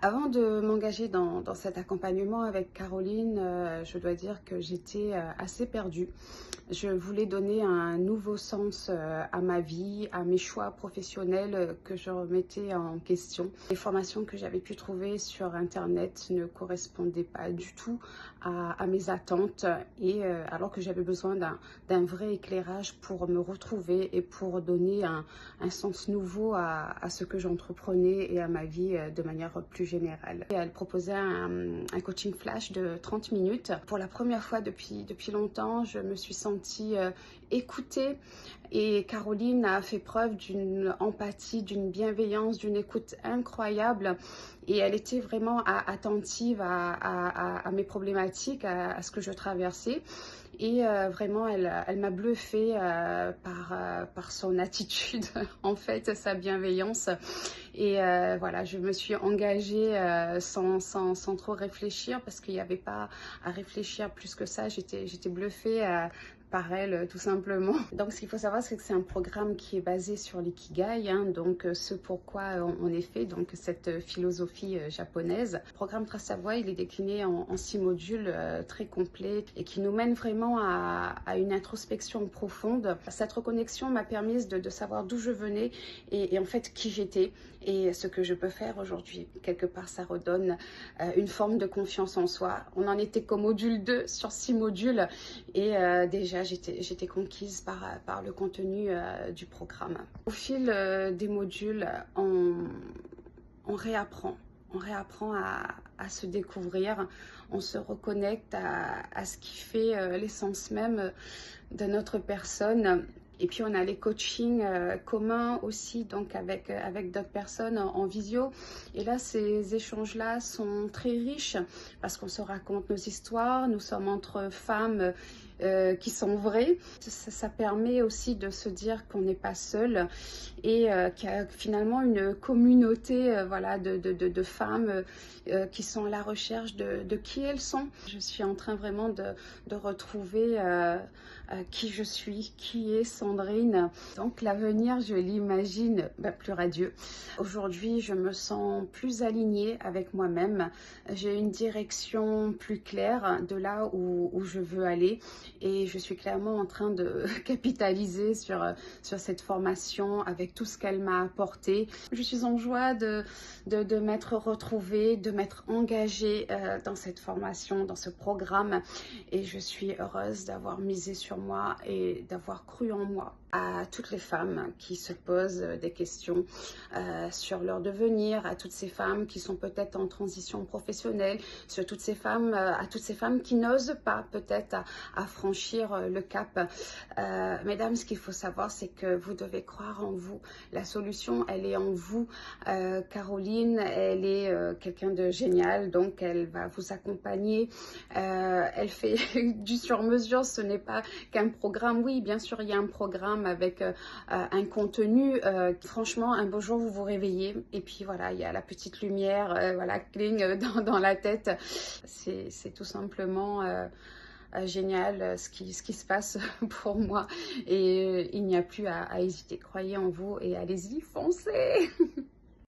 Avant de m'engager dans cet accompagnement avec Caroline, je dois dire que j'étais assez perdue. Je voulais donner un nouveau sens à ma vie, à mes choix professionnels que je remettais en question. Les formations que j'avais pu trouver sur Internet ne correspondaient pas du tout à mes attentes et alors que j'avais besoin d'un vrai éclairage pour me retrouver et pour donner un sens nouveau à ce que j'entreprenais et à ma vie de manière plus générale. Et elle proposait un coaching flash de 30 minutes. Pour la première fois depuis longtemps, je me suis sentie écoutée et Caroline a fait preuve d'une empathie, d'une bienveillance, d'une écoute incroyable et elle était vraiment attentive à mes problématiques, à ce que je traversais. Et vraiment, elle m'a bluffée par son attitude, en fait, sa bienveillance. Et voilà, je me suis engagée sans trop réfléchir parce qu'il n'y avait pas à réfléchir plus que ça. J'étais bluffée par elle, tout simplement. Donc, ce qu'il faut savoir, c'est que c'est un programme qui est basé sur l'ikigai, hein, donc ce pourquoi on est fait, donc cette philosophie japonaise. Le programme Trace ta voie, il est décliné en 6 modules très complets et qui nous mène vraiment à une introspection profonde. Cette reconnexion m'a permis de savoir d'où je venais et en fait qui j'étais et ce que je peux faire aujourd'hui. Quelque part, ça redonne une forme de confiance en soi. On en était qu'au module 2 sur 6 modules et déjà j'étais conquise par le contenu du programme. Au fil des modules, on réapprend. On réapprend à se découvrir, on se reconnecte à ce qui fait l'essence même de notre personne. Et puis on a les coachings communs aussi, donc avec d'autres personnes en visio. Et là, ces échanges-là sont très riches parce qu'on se raconte nos histoires, nous sommes entre femmes qui sont vraies. Ça permet aussi de se dire qu'on n'est pas seul et qu'il y a finalement une communauté voilà, de femmes qui sont à la recherche de qui elles sont. Je suis en train vraiment de retrouver qui je suis, qui est Sandrine. Donc l'avenir, je l'imagine plus radieux. Aujourd'hui, je me sens plus alignée avec moi-même. J'ai une direction plus claire de là où je veux aller et je suis clairement en train de capitaliser sur cette formation avec tout ce qu'elle m'a apporté. Je suis en joie de m'être retrouvée, de m'être engagée dans cette formation, dans ce programme et je suis heureuse d'avoir misé sur moi et d'avoir cru en moi. À toutes les femmes qui se posent des questions sur leur devenir, à toutes ces femmes qui sont peut-être en transition professionnelle, sur toutes ces femmes, à toutes ces femmes qui n'osent pas peut-être à franchir le cap. Mesdames, ce qu'il faut savoir, c'est que vous devez croire en vous. La solution, elle est en vous. Caroline, elle est quelqu'un de génial, donc elle va vous accompagner. Elle fait du sur-mesure, ce n'est pas qu'un programme. Oui, bien sûr, il y a un programme avec un contenu. Franchement, un beau jour, vous vous réveillez et puis voilà, il y a la petite lumière, voilà, cligne dans la tête. C'est tout simplement génial ce qui se passe pour moi et il n'y a plus à hésiter. Croyez en vous et allez-y, foncez.